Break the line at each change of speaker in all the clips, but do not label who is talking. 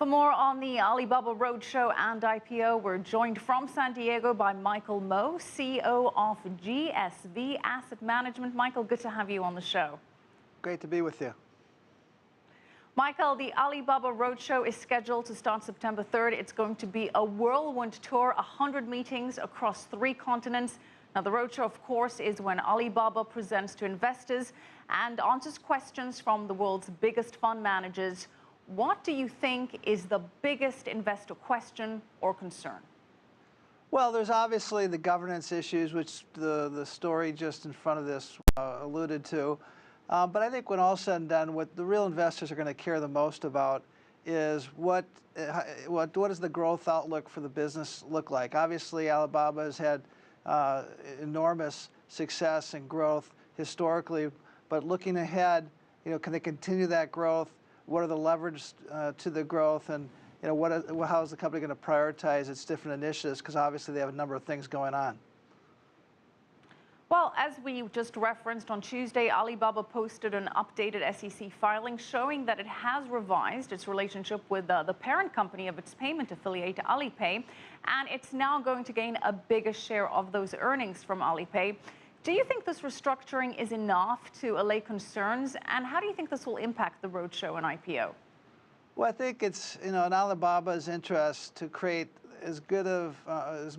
For more on the Alibaba roadshow and IPO, we're joined from San Diego by Michael Moe, CEO of GSV Asset Management. Michael, good to have you on the show.
Great to be with you.
Michael, the Alibaba roadshow is scheduled to start September 3rd. It's going to be a whirlwind tour, 100 meetings across 3 continents. Now, the roadshow, of course, is when Alibaba presents to investors and answers questions from the world's biggest fund managers. What do you think is the biggest investor question or concern?
Well, there's obviously the governance issues, which the story just in front of this alluded to. But I think when all's said and done, what the real investors are going to care the most about is what does the growth outlook for the business look like? Obviously, Alibaba has had enormous success and growth historically, but looking ahead, can they continue that growth? What are the leverage to the growth, and how is the company going to prioritize its different initiatives? Because obviously they have a number of things going on.
Well, as we just referenced on Tuesday, Alibaba posted an updated SEC filing showing that it has revised its relationship with the parent company of its payment affiliate, Alipay, and it's now going to gain a bigger share of those earnings from Alipay. Do you think this restructuring is enough to allay concerns, and how do you think this will impact the roadshow and IPO?
Well, I think it's in Alibaba's interest to create as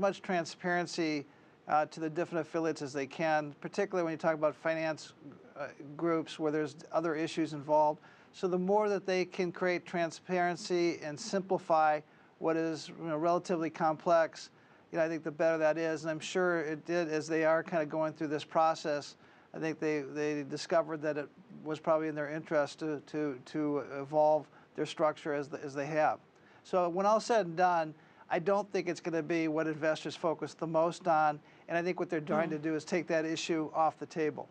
much transparency to the different affiliates as they can, particularly when you talk about finance groups where there's other issues involved. So the more that they can create transparency and simplify what is relatively complex, I think the better that is. And I'm sure it did, as they are kind of going through this process. I think they discovered that it was probably in their interest to evolve their structure as they have. So when all said and done, I don't think it's going to be what investors focus the most on, and I think what they're trying to do is take that issue off the table.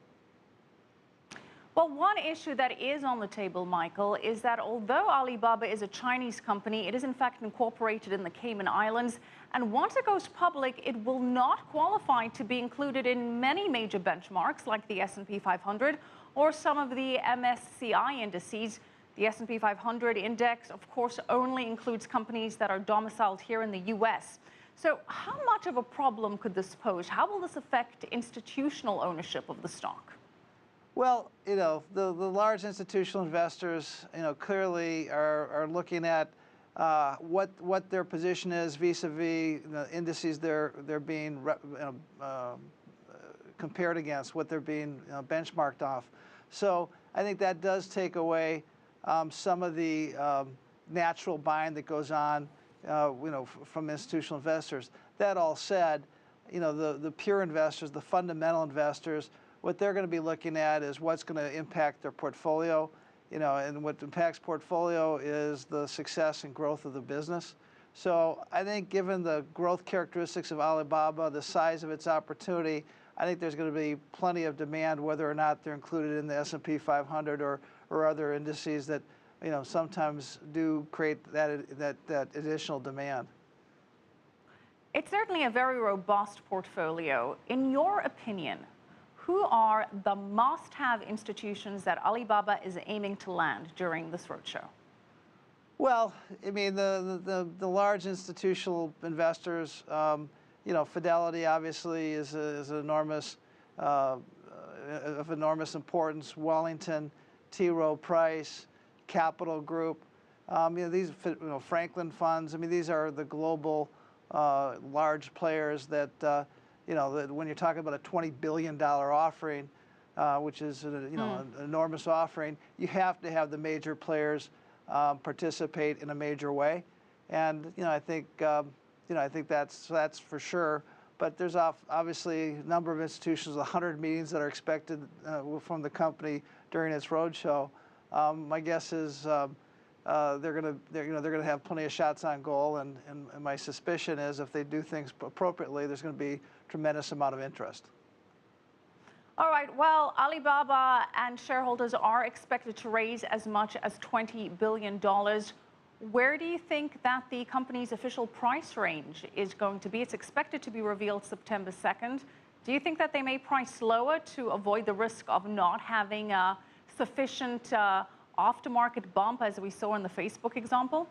Well, one issue that is on the table, Michael, is that although Alibaba is a Chinese company, it is in fact incorporated in the Cayman Islands, and once it goes public, it will not qualify to be included in many major benchmarks like the S&P 500 or some of the MSCI indices. The S&P 500 index, of course, only includes companies that are domiciled here in the U.S. So how much of a problem could this pose? How will this affect institutional ownership of the stock?
Well, the large institutional investors, clearly are looking at what their position is vis-a-vis the indices they're being compared against, what they're being benchmarked off. So I think that does take away some of the natural buying that goes on, from institutional investors. That all said, the pure investors, the fundamental investors, what they're going to be looking at is what's going to impact their portfolio, and what impacts portfolio is the success and growth of the business. So I think given the growth characteristics of Alibaba, the size of its opportunity, I think there's going to be plenty of demand whether or not they're included in the S&P 500 or other indices that sometimes do create that additional demand.
It's certainly a very robust portfolio. In your opinion, who are the must-have institutions that Alibaba is aiming to land during this roadshow?
Well, I mean, the large institutional investors, Fidelity obviously is enormous, of enormous importance. Wellington, T. Rowe Price, Capital Group, these Franklin funds. I mean, these are the global large players that that when you're talking about a $20 billion offering, which is an enormous offering, you have to have the major players participate in a major way, and I think that's for sure. But there's obviously a number of institutions, 100 meetings that are expected from the company during its roadshow. My guess is they're going to have plenty of shots on goal, and my suspicion is if they do things appropriately, there's going to be a tremendous amount of interest.
All right, well, Alibaba and shareholders are expected to raise as much as $20 billion. Where do you think that the company's official price range is going to be? It's expected to be revealed September 2nd. Do you think that they may price lower to avoid the risk of not having a sufficient aftermarket bump, as we saw in the Facebook example?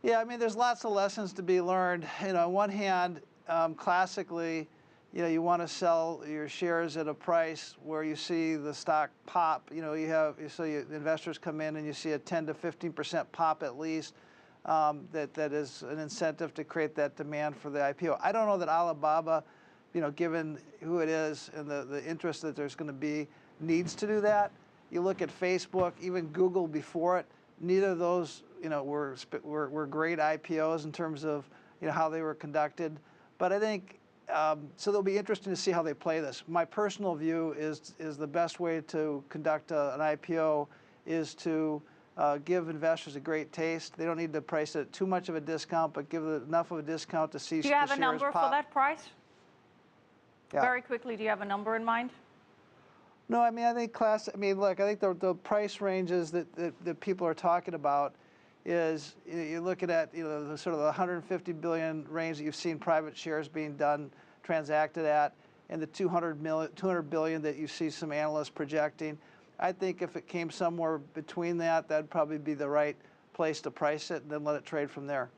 Yeah, I mean, there's lots of lessons to be learned. You know, on one hand, classically, you know, you want to sell your shares at a price where you see the stock pop. You know, investors come in and you see a 10 to 15% pop at least. That is an incentive to create that demand for the IPO. I don't know that Alibaba, you know, given who it is and the interest that there's going to be, needs to do that. You look at Facebook, even Google before it. Neither of those, you know, were great IPOs in terms of, you know, how they were conducted. But I think so. It'll be interesting to see how they play this. My personal view is the best way to conduct an IPO is to give investors a great taste. They don't need to price it at too much of a discount, but give it enough of a discount to see the shares pop.
Do you have a number for that price?
Yeah.
Very quickly, do you have a number in mind?
No, I mean, I think look, I think the price ranges that people are talking about is, you're looking at, you know, the sort of the 150 billion range that you've seen private shares being transacted at, and the 200 billion that you see some analysts projecting. I think if it came somewhere between that, that'd probably be the right place to price it, and then let it trade from there.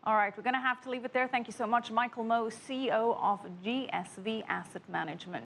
All right, we're going to have to leave it there. Thank you so much, Michael Moe, CEO of GSV Asset Management.